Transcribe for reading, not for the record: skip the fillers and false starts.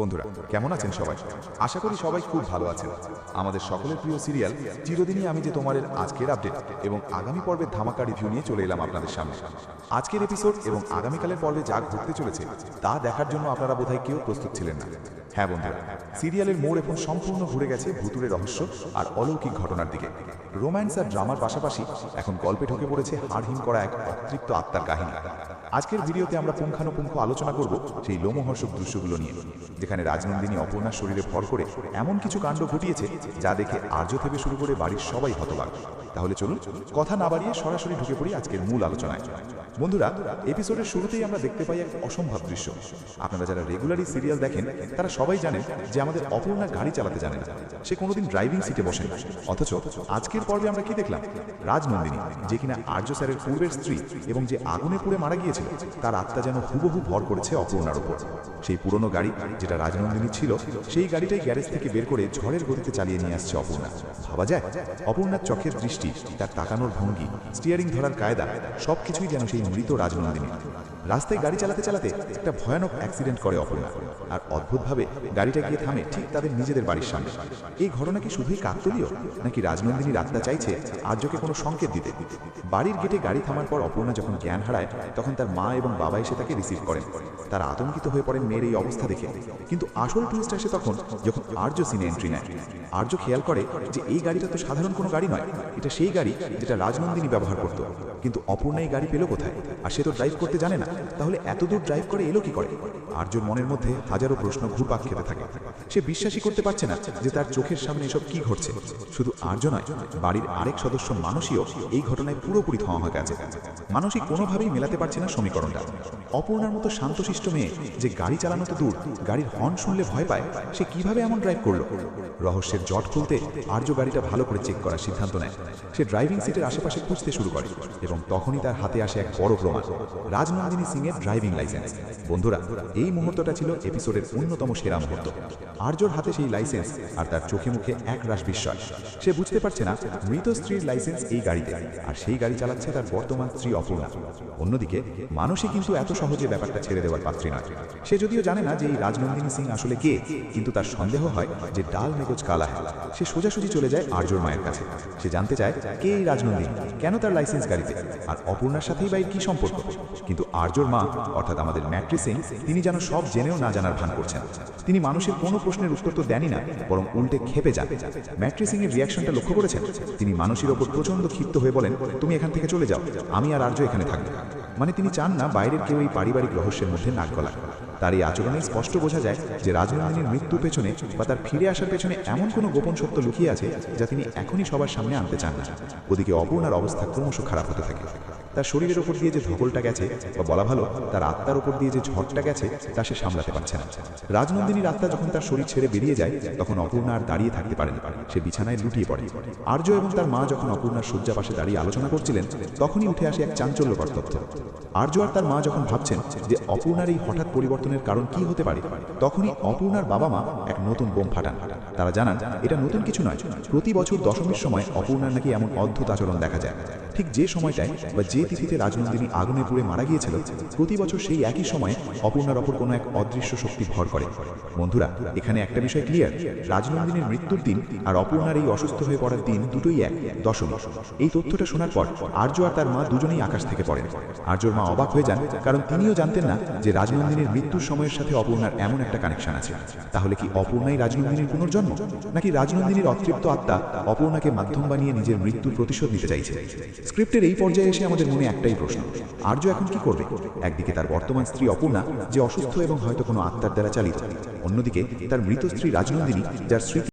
বন্ধুরা কেমন আছেন সবাই? আশা করি সবাই খুব ভালো আছেন। আমাদের সকলের প্রিয় সিরিয়াল চিরদিনই আমি যে তোমার আজকের আপডেট এবং আগামী পর্বের ধামাকা রিভিউ নিয়ে চলে এলাম আপনাদের সামনে। আজকের এপিসোড এবং আগামীকালের পর্বে যা ঘটতে চলেছে তা দেখার জন্য আপনারা বোধহয় কেউ প্রস্তুত ছিলেন না। হ্যাঁ বন্ধুরা, সিরিয়ালের মোড় এখন সম্পূর্ণ ঘুরে গেছে ভুতুরে রহস্য আর অলৌকিক ঘটনার দিকে। রোম্যান্স আর ড্রামার পাশাপাশি এখন গল্পে ঢুকে পড়েছে হাড়হিম করা এক অতৃপ্ত আত্মার কাহিনী। আজকের ভিডিওতে আমরা পুঙ্খানুপুঙ্খ আলোচনা করব সেই লোমহর্ষক দৃশ্যগুলো নিয়ে, যেখানে রাজনন্দিনী অপর্ণার শরীরে ভর করে এমন কিছু কাণ্ড ঘটিয়েছে যা দেখে আর্য থেকে শুরু করে বাড়ির সবাই হতবাক। তাহলে চলুন কথা না বাড়িয়ে সরাসরি ঢুকে পড়ি আজকের মূল আলোচনায়। বন্ধুরা, এপিসোডের শুরুতেই আমরা দেখতে পাই এক অসম্ভব দৃশ্য। আপনারা যারা রেগুলারই সিরিয়াল দেখেন তারা সবাই জানেন যে আমাদের অপর্ণা গাড়ি চালাতে জানে না, সে কোনোদিন ড্রাইভিং সিটে বসে না। অথচ আজকের পর্বে আমরা কি দেখলাম? রাজনন্দিনী, যে কিনা আর্য স্যারের পূর্বের স্ত্রী এবং যে আগুনে পুড়ে মারা গিয়েছিল, তার আত্মা যেন হুবহু ভর করেছে অপর্ণার উপর। সেই পুরনো গাড়ি যেটা রাজনন্দিনী ছিল, সেই গাড়িটাই গ্যারেজ থেকে বের করে ঝড়ের গতিতে চালিয়ে নিয়ে আসছে অপর্ণা। ভাবা যায়, অপর্ণার চোখের দৃষ্টি, তার তাকানোর ভঙ্গি, স্টিয়ারিং ধরার কায়দা সবকিছুই যেন সেই মৃত রাজনন্দিনী। রাস্তায় গাড়ি চালাতে চালাতে একটা ভয়ানক অ্যাক্সিডেন্ট করে অপর্ণা, আর অদ্ভুতভাবে গাড়িটা গিয়ে থামে ঠিক তাদের নিজেদের বাড়ির সামনে। এই ঘটনা কি শুধুই কাকতালীয়, নাকি রাজনন্দিনীর আত্মা চাইছে আর্যকে কোনো সংকেত দিতে? বাড়ির গেটে গাড়ি থামার পর অপর্ণা যখন জ্ঞান হারায়, তখন তার মা এবং বাবা এসে তাকে রিসিভ করেন। তারা আতঙ্কিত হয়ে পড়েন মেয়ের এই অবস্থা দেখে। কিন্তু আসল টুইস্ট আসে তখন, যখন আর্য সিনে এন্ট্রি নেয়। আর্য খেয়াল করে যে এই গাড়িটা তো সাধারণ কোনো গাড়ি নয়, এটা সেই গাড়ি যেটা রাজনন্দিনী ব্যবহার করত। কিন্তু অপর্ণা এই গাড়ি পেল কোথায়? আর সে তো ড্রাইভ করতে জানে না, তাহলে এত দূর ড্রাইভ করে এলো কি করে? আর্যর মনের মধ্যে হাজারো প্রশ্ন ঘুরপাক খেতে থাকে। সে বিশ্বাসই করতে পারছে না যে তার চোখের সামনে এসব কি ঘটছে। শুধু আর্য নয়, বাড়ির আরেক সদস্য মানসীও এই ঘটনায় পুরোপুরি থমা হয়ে গেছে। মানসী কোনোভাবেই মেলাতে পারছে না সমীকরণটা। অপর্ণার মতো শান্তশিষ্ট মেয়ে, যে গাড়ি চালানো তো দূর, গাড়ির হর্ন শুনলে ভয় পায়, সে কিভাবে এমন ড্রাইভ করলো? রহস্যের জট খুলতে আর্য গাড়িটা ভালো করে চেক করার সিদ্ধান্ত নেয়। সে ড্রাইভিং সিটের আশেপাশে খুঁজতে শুরু করে এবং তখনই তার হাতে আসে এক বড় প্রমাণ, রাজনন্দিনী সিং এর ড্রাইভিং লাইসেন্স। বন্ধুরা, এই মুহূর্তটা ছিল এপিসোডের অন্যতম সেরা মুহূর্ত। আর্যর হাতে সেই লাইসেন্স আর তার চোখে মুখে এক রাশ বিস্ময়। সে বুঝতে পারছে না মৃত স্ত্রীর লাইসেন্স এই গাড়িতে, আর সেই গাড়ি চালাচ্ছে তার বর্তমান স্ত্রী অপর্ণা। অন্যদিকে মানসী কিন্তু এত সহজে ব্যাপারটা ছেড়ে দেওয়ার পাত্রী নয়। সে যদিও জানে না যে এই রাজনন্দিনী সিং আসলে কে, কিন্তু তার সন্দেহ হয় যে ডাল মেগজ কালা হয়। সে সোজাসুজি চলে যায় আর্যর মায়ের কাছে। সে জানতে চায় কে এই রাজনন্দিনী, কেন তার লাইসেন্স গাড়িতে, আর অপর্ণার সাথেই বা এর কি সম্পর্ক। কিন্তু আর্যর মা, অর্থাৎ আমাদের ম্যাট্রি সিং, তিনি যেন সব জেনেও না জানার ভান করছেন। তিনি মানুষের কোনো প্রশ্নের উত্তর তো দেনই না, বরং উল্টে খেপে যান। ম্যাট্রি সিং এর রিয়াকশনটা লক্ষ্য করেছেন? তিনি মানুষের ওপর প্রচন্ড ক্ষিপ্ত হয়ে বলেন, তুমি এখান থেকে চলে যাও, আমি আর আর্য এখানে থাকবো। মানে তিনি চান না বাইরের কেউ এই পারিবারিক রহস্যের মধ্যে নাক গলায়। তার এই আচরণে স্পষ্ট বোঝা যায় যে রাজনন্দিনীর মৃত্যুর পেছনে বা তার ফিরে আসার পেছনে এমন কোনো গোপন সত্য লুকিয়ে আছে যা তিনি এখনই সবার সামনে আনতে চান না। ওদিকে অপর্ণার অবস্থা ক্রমশ খারাপ হতে থাকে। তার শরীরের ওপর দিয়ে যে ধকলটা গেছে, বা বলা ভালো তার আত্মার ওপর দিয়ে যে ঝড়টা গেছে, তা সে সামলাতে পারছে না। রাজনন্দিনীর আত্মা যখন তার শরীর ছেড়ে বেরিয়ে যায়, তখন অপর্ণা আর দাঁড়িয়ে থাকতে পারেন, সে বিছানায় লুটিয়ে পড়ে। আর্য এবং তার মা যখন অপর্ণার শয্যা পাশে দাঁড়িয়ে আলোচনা করছিলেন, তখনই উঠে আসে এক চাঞ্চল্যকর তথ্য। আর্য আর তার মা যখন ভাবছেন যে অপর্ণার এই হঠাৎ পরিবর্তনের কারণ কি হতে পারে, তখনই অপর্ণার বাবা মা এক নতুন বোম ফাটান। তারা জানান এটা নতুন কিছু নয়, প্রতি বছর দশমীর সময় অপর্ণার নাকি এমন অদ্ভুত আচরণ দেখা যায়। ঠিক যে সময়টায় বা যে তিথিতে রাজনন্দিনী আগুনে পুড়ে মারা গিয়েছিল, প্রতি বছর সেই একই সময়ে অপর্ণার ওপর কোনো এক অদৃশ্য শক্তি ভর করে। বন্ধুরা, এখানে একটা বিষয় ক্লিয়ার, রাজনন্দিনীর মৃত্যুর দিন আর অপর্ণার এই অসুস্থ হয়ে পড়ার দিন দুটোই এক, দশমী। এই তথ্যটা শোনার পর আর্য আর তার মা দুজনেই আকাশ থেকে পড়েন। আর্যর মা অবাক হয়ে যান, কারণ তিনিও জানতেন না যে রাজনন্দিনীর মৃত্যুর সময়ের সাথে অপর্ণার এমন একটা কানেকশন আছে। তাহলে কি অপর্ণাই রাজনন্দিনীর পুনর্জন্ম, নাকি রাজনন্দিনীর অতৃপ্ত আত্মা অপর্ণাকে মাধ্যম বানিয়ে নিজের মৃত্যুর প্রতিশোধ নিতে চাইছে? স্ক্রিপ্টের এই পর্যায়ে এসে আমাদের মনে একটাই প্রশ্ন, আর্য এখন কি করবে? একদিকে তার বর্তমান স্ত্রী অপর্ণা, যে অসুস্থ এবং হয়তো কোনো আত্মার দ্বারা চালিত, অন্যদিকে তার মৃত স্ত্রী রাজনন্দিনী, যার স্মৃতি